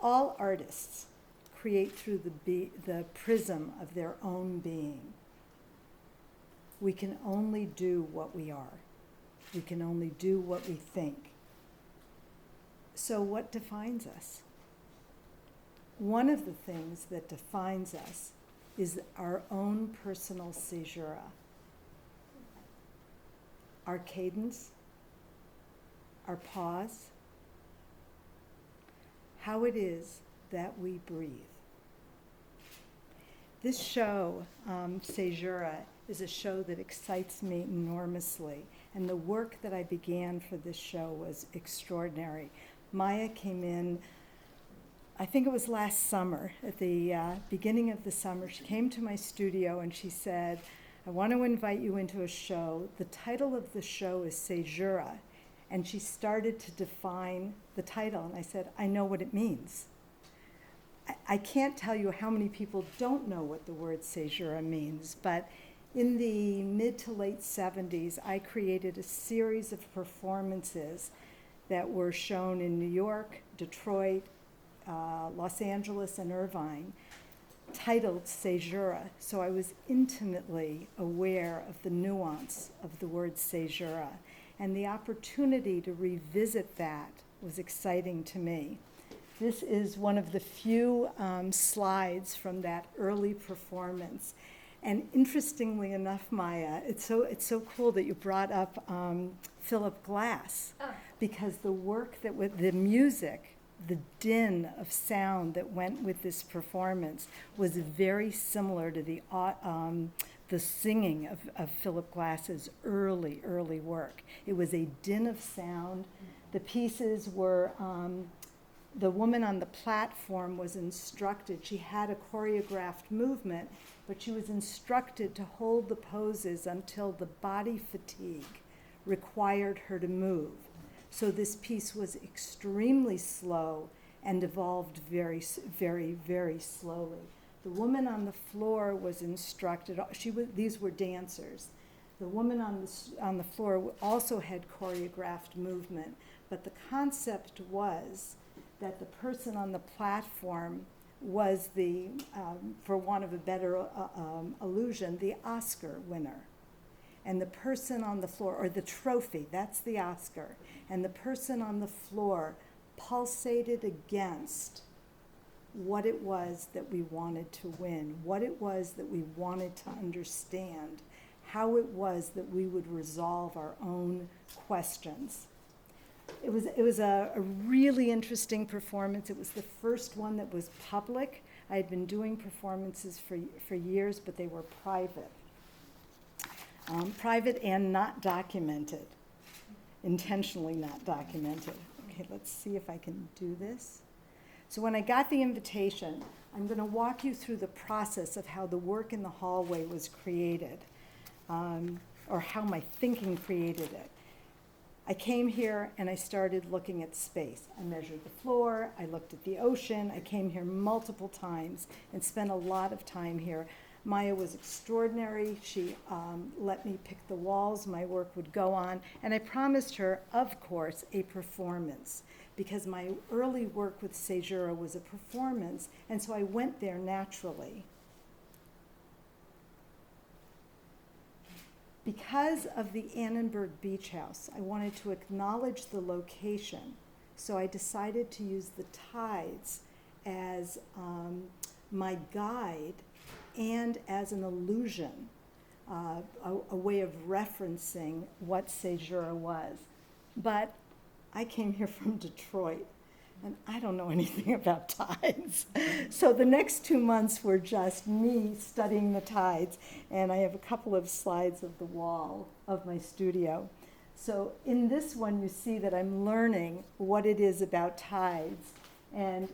All artists create through the prism of their own being. We can only do what we are. We can only do what we think. So what defines us? One of the things that defines us is our own personal caesura. Our cadence, our pause, how it is that we breathe. This show, Ceasura, is a show that excites me enormously, and the work that I began for this show was extraordinary. Maya came in, I think it was last summer, at the beginning of the summer. She came to my studio and she said, I want to invite you into a show. The title of the show is Ceasura. And she started to define the title, and I said, I know what it means. I can't tell you how many people don't know what the word Ceasura means, but in the mid to late 70s, I created a series of performances that were shown in New York, Detroit, Los Angeles, and Irvine, titled Ceasura. So I was intimately aware of the nuance of the word Ceasura, and the opportunity to revisit that was exciting to me. This is one of the few slides from that early performance. And interestingly enough, Maya, it's so cool that you brought up Philip Glass, because the work that with the music, the din of sound that went with this performance was very similar to the singing of Philip Glass's early work. It was a din of sound. The pieces were, the woman on the platform was instructed, she had a choreographed movement, but she was instructed to hold the poses until the body fatigue required her to move. So this piece was extremely slow and evolved very, very, very slowly. The woman on the floor was instructed, these were dancers. The woman on the floor also had choreographed movement, but the concept was that the person on the platform was the, for want of a better allusion, the Oscar winner. And the person on the floor, or the trophy, that's the Oscar, and the person on the floor pulsated against what it was that we wanted to win, what it was that we wanted to understand, how it was that we would resolve our own questions. It was a really interesting performance. It was the first one that was public. I had been doing performances for years, but they were private. Private and not documented, intentionally not documented. Okay, let's see if I can do this. So when I got the invitation, I'm going to walk you through the process of how the work in the hallway was created, or how my thinking created it. I came here and I started looking at space. I measured the floor, I looked at the ocean, I came here multiple times and spent a lot of time here. Maya was extraordinary. She let me pick the walls my work would go on, and I promised her, of course, a performance, because my early work with Ceasura was a performance, and so I went there naturally. Because of the Annenberg Beach House, I wanted to acknowledge the location, so I decided to use the tides as my guide and as an illusion, a way of referencing what Ceasura was. But I came here from Detroit, and I don't know anything about tides. So the next 2 months were just me studying the tides, and I have a couple of slides of the wall of my studio. So in this one, you see that I'm learning what it is about tides. And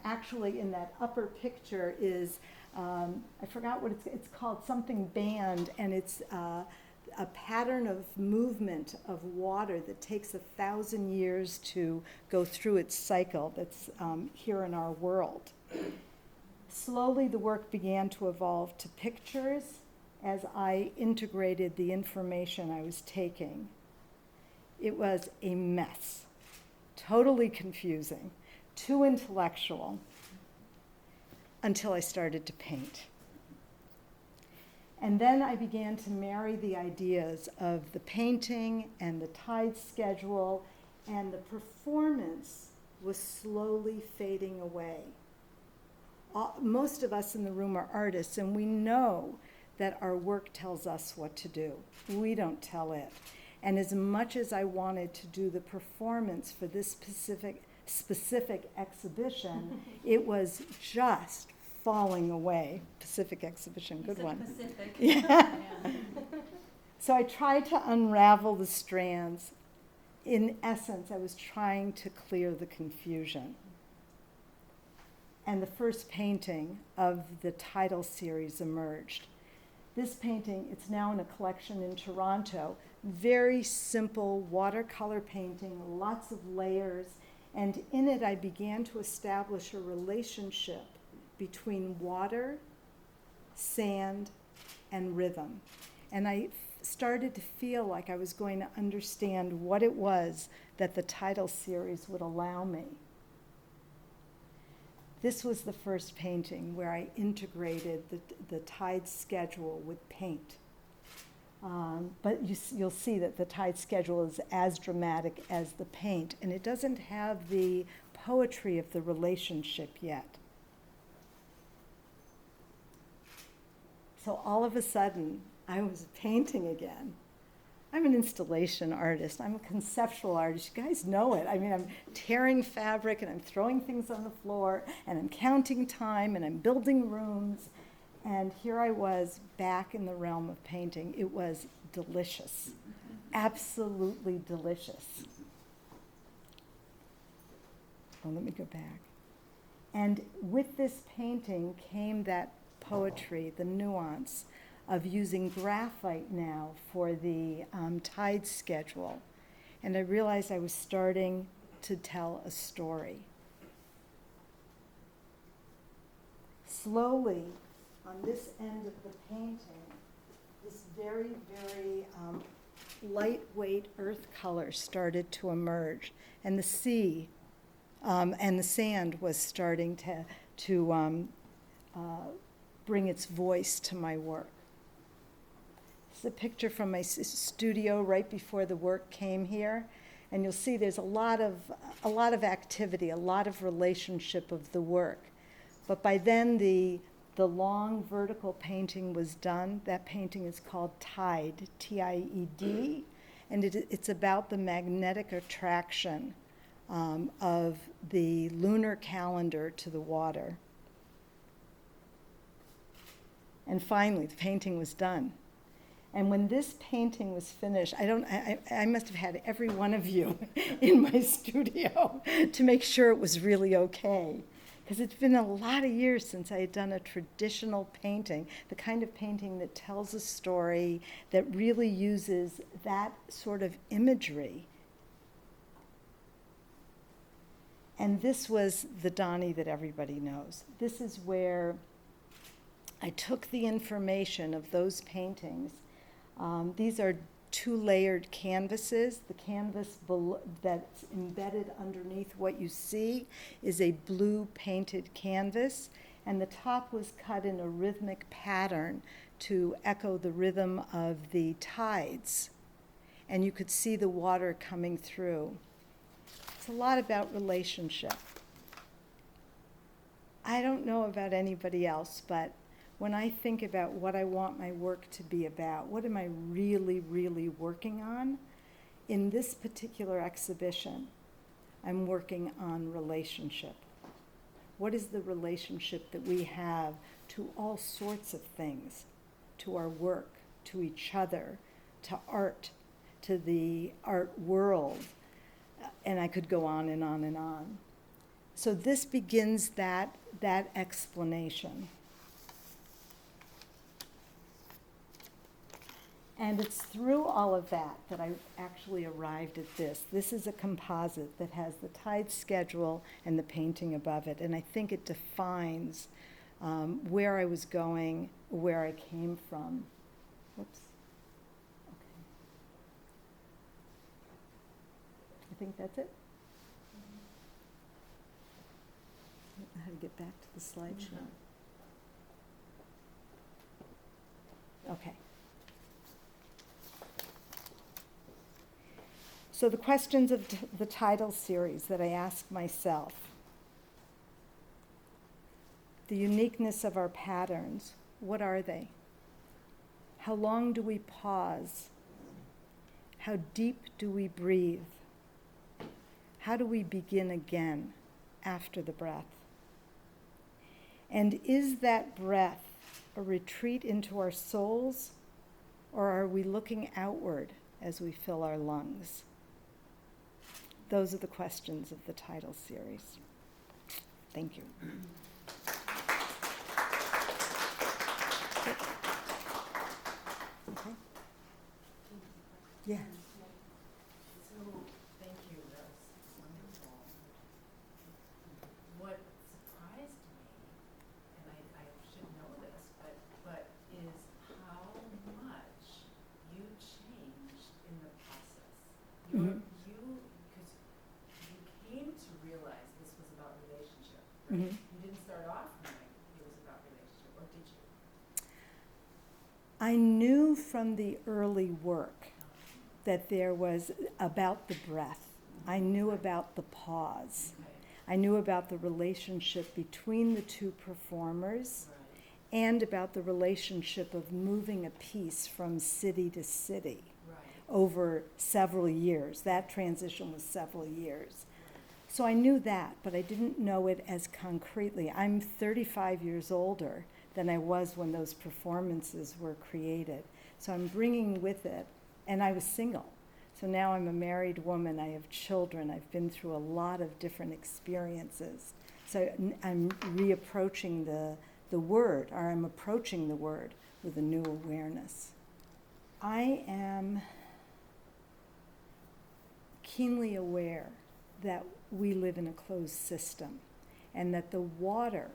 actually in that upper picture is, I forgot what it's called, something band, and it's a pattern of movement of water that takes 1,000 years to go through its cycle that's here in our world. Slowly the work began to evolve to pictures as I integrated the information I was taking. It was a mess. totally confusing, too intellectual, until I started to paint. And then I began to marry the ideas of the painting and the tide schedule, and the performance was slowly fading away. Most of us in the room are artists, and we know that our work tells us what to do. We don't tell it. And as much as I wanted to do the performance for this specific exhibition, it was just falling away. Pacific exhibition, good one. Pacific. Yeah. So I tried to unravel the strands. In essence, I was trying to clear the confusion. And the first painting of the title series emerged. This painting, it's now in a collection in Toronto. Very simple watercolor painting, lots of layers. And in it, I began to establish a relationship between water, sand, and rhythm. And I started to feel like I was going to understand what it was that the title series would allow me. This was the first painting where I integrated the tide schedule with paint. But you'll see that the tide schedule is as dramatic as the paint, and it doesn't have the poetry of the relationship yet. So all of a sudden, I was painting again. I'm an installation artist. I'm a conceptual artist. You guys know it. I mean, I'm tearing fabric, and I'm throwing things on the floor, and I'm counting time, and I'm building rooms. And here I was back in the realm of painting. It was delicious, absolutely delicious. Oh, let me go back. And with this painting came that poetry, the nuance of using graphite now for the tide schedule. And I realized I was starting to tell a story. Slowly, on this end of the painting, this very, very lightweight earth color started to emerge. And the sea and the sand was starting to bring its voice to my work. This is a picture from my studio right before the work came here. And you'll see there's a lot of activity, a lot of relationship of the work. But by then, the long vertical painting was done. That painting is called Tide, T-I-E-D, and it's about the magnetic attraction of the lunar calendar to the water. And finally, the painting was done. And when this painting was finished, I must have had every one of you in my studio to make sure it was really okay. Because it's been a lot of years since I had done a traditional painting, the kind of painting that tells a story, that really uses that sort of imagery. And this was the Donnie that everybody knows. This is where I took the information of those paintings. These are two-layered canvases. The canvas that's embedded underneath what you see is a blue painted canvas, and the top was cut in a rhythmic pattern to echo the rhythm of the tides. And you could see the water coming through. It's a lot about relationship. I don't know about anybody else, but when I think about what I want my work to be about, what am I really, really working on? In this particular exhibition, I'm working on relationship. What is the relationship that we have to all sorts of things, to our work, to each other, to art, to the art world? And I could go on and on and on. So this begins that explanation. And it's through all of that that I actually arrived at this. This is a composite that has the tide schedule and the painting above it. And I think it defines where I was going, where I came from. Whoops. Okay. I think that's it. to get back to the slideshow. Okay. So the questions of the title series that I ask myself: the uniqueness of our patterns, what are they? How long do we pause? How deep do we breathe? How do we begin again after the breath? And is that breath a retreat into our souls, or are we looking outward as we fill our lungs? Those are the questions of the title series. Thank you. Okay. Yeah. So, thank you, that was wonderful. What surprised me, and I should know this, but is how much you changed in the process. Mm-hmm. Because you came to realize this was about relationship, right? Mm-hmm. You didn't start off knowing it was about relationship, or did you? I knew from the early work that there was about the breath. I knew about the pause. Okay. I knew about the relationship between the two performers, Right. and about the relationship of moving a piece from city to city Right. over several years. That transition was several years. Right. So I knew that, but I didn't know it as concretely. I'm 35 years older than I was when those performances were created. So I'm bringing with it, and I was single. So now I'm a married woman, I have children, I've been through a lot of different experiences. So I'm reapproaching the word, or I'm approaching the word with a new awareness. I am keenly aware that we live in a closed system, and that the water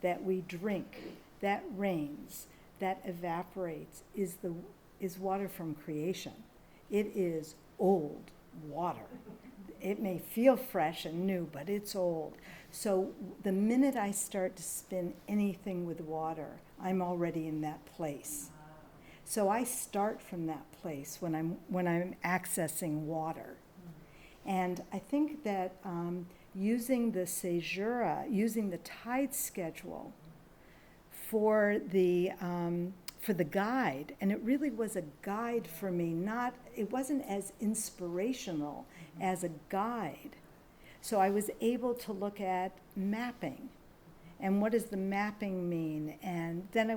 that we drink, that rains, that evaporates, is water from creation. It is old water. It may feel fresh and new, but it's old. So the minute I start to spin anything with water, I'm already in that place. So I start from that place when I'm accessing water. And I think that using the Ceasura, using the tide schedule for the guide, and it really was a guide for me, it wasn't as inspirational as a guide. So I was able to look at mapping, and what does the mapping mean? And then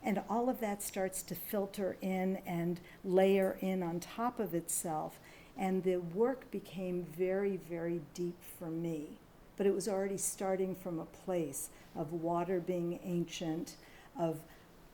and all of that starts to filter in and layer in on top of itself. And the work became very, very deep for me. But it was already starting from a place of water being ancient, of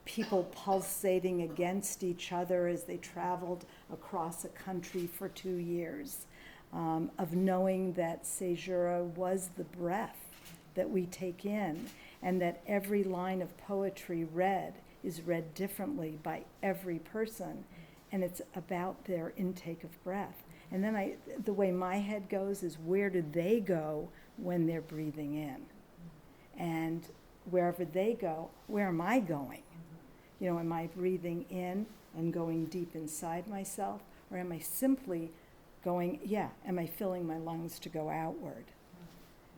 people pulsating against each other as they traveled across a country for 2 years, of knowing that Ceasura was the breath that we take in, and that every line of poetry read is read differently by every person, and it's about their intake of breath. And then the way my head goes is, where do they go when they're breathing in? And wherever they go, where am I going? You know, am I breathing in and going deep inside myself? Or am I simply going, am I filling my lungs to go outward?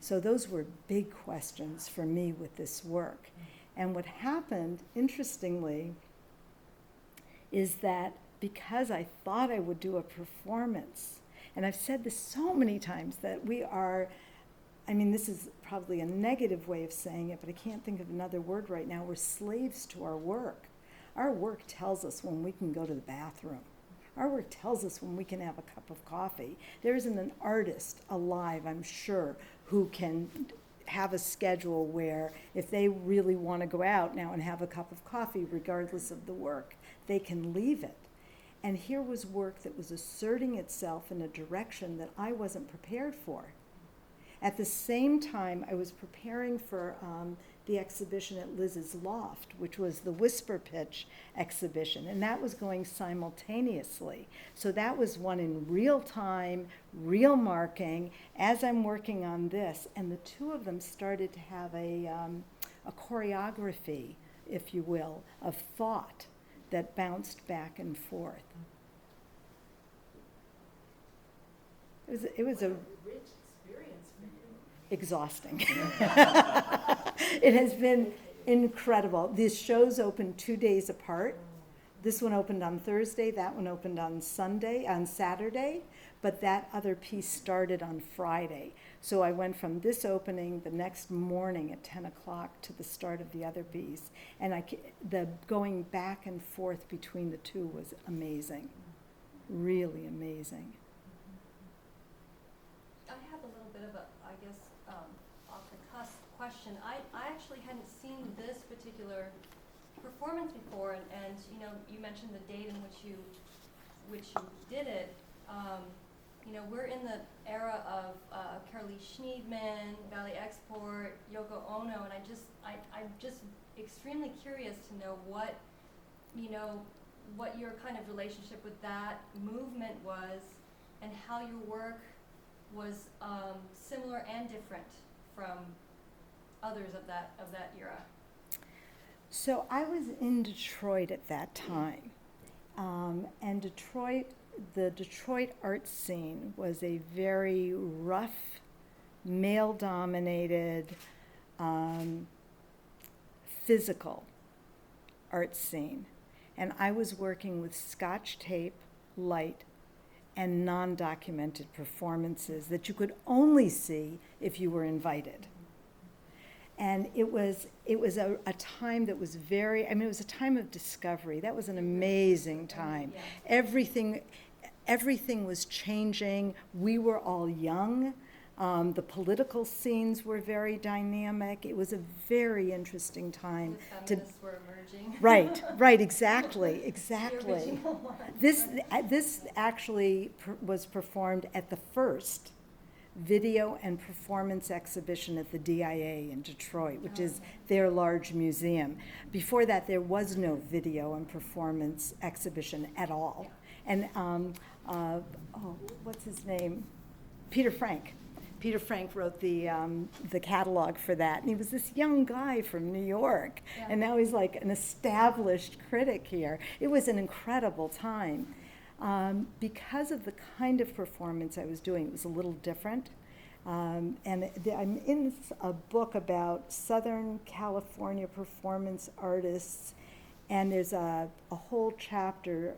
So those were big questions for me with this work. And what happened, interestingly, is that because I thought I would do a performance, and I've said this so many times, that we are, this is probably a negative way of saying it, but I can't think of another word right now. We're slaves to our work. Our work tells us when we can go to the bathroom. Our work tells us when we can have a cup of coffee. There isn't an artist alive, I'm sure, who can have a schedule where if they really want to go out now and have a cup of coffee, regardless of the work, they can leave it. And here was work that was asserting itself in a direction that I wasn't prepared for. At the same time, I was preparing for the exhibition at Liz's Loft, which was the Whisper Pitch exhibition, and that was going simultaneously. So that was one in real time, real marking, as I'm working on this, and the two of them started to have a choreography, if you will, of thought that bounced back and forth. It was a rich experience for you. exhausting. It has been incredible. These shows opened 2 days apart. This one opened on Thursday, that one opened on Saturday, but that other piece started on Friday. So I went from this opening the next morning at 10 o'clock to the start of the other piece. And the going back and forth between the two was amazing, really amazing. I have a little bit of a, I guess, off the cusp question. I actually hadn't seen this particular performance before, and you know, you mentioned the date in which you did it. You know, we're in the era of Carolee Schneidman, Ballet Export, Yoko Ono, and I'm just extremely curious to know what, you know, what your kind of relationship with that movement was, and how your work was similar and different from others of that era. So I was in Detroit at that time, and the Detroit art scene was a very rough, male-dominated, physical art scene. And I was working with Scotch tape, light, and non-documented performances that you could only see if you were invited. And it was a time that was very, I mean, it was a time of discovery. That was an amazing time. Yeah. Everything was changing. We were all young. The political scenes were very dynamic. It was a very interesting time. The feminists were emerging. Right, exactly. The original one. This actually was performed at the first video and performance exhibition at the DIA in Detroit, which is their large museum. Before that, there was no video and performance exhibition at all. And what's his name? Peter Frank. Peter Frank wrote the catalog for that, and he was this young guy from New York, and now he's like an established critic here. It was an incredible time. Because of the kind of performance I was doing, it was a little different. And I'm in a book about Southern California performance artists, and there's a whole chapter,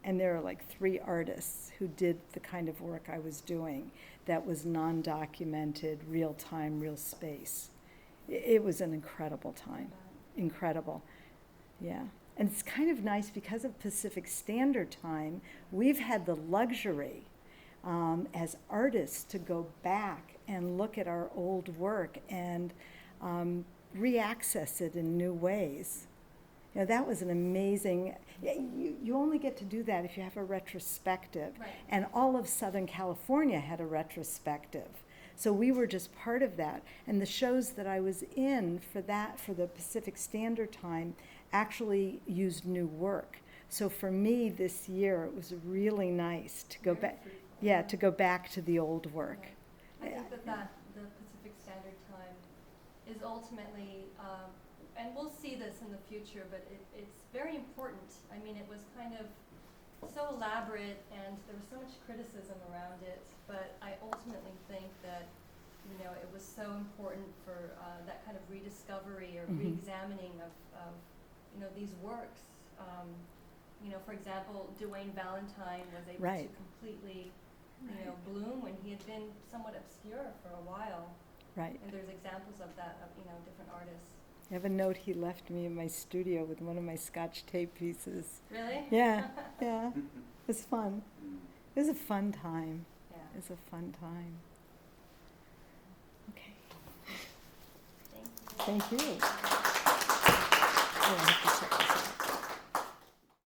and there are like 3 artists who did the kind of work I was doing that was non-documented, real time, real space. It was an incredible time, incredible, yeah. And it's kind of nice because of Pacific Standard Time, we've had the luxury as artists to go back and look at our old work and re-access it in new ways. You know, that was an amazing, you only get to do that if you have a retrospective. Right. And all of Southern California had a retrospective. So we were just part of that. And the shows that I was in for the Pacific Standard Time, actually used new work. So for me this year, it was really nice to go back. Yeah, to go back to the old work. I think that the Pacific Standard Time is ultimately, and we'll see this in the future, but it's very important. I mean, it was kind of so elaborate, and there was so much criticism around it, but I ultimately think that, you know, it was so important for that kind of rediscovery or re-examining of you know, these works. You know, for example, Dwayne Valentine was able to completely, you know, bloom when he had been somewhat obscure for a while. Right. And there's examples of that, of, you know, different artists. I have a note he left me in my studio with one of my Scotch tape pieces. Really? Yeah, yeah. It was fun. It was a fun time. Yeah. It was a fun time. Okay. Thank you. Thank you. Oh, I have to check.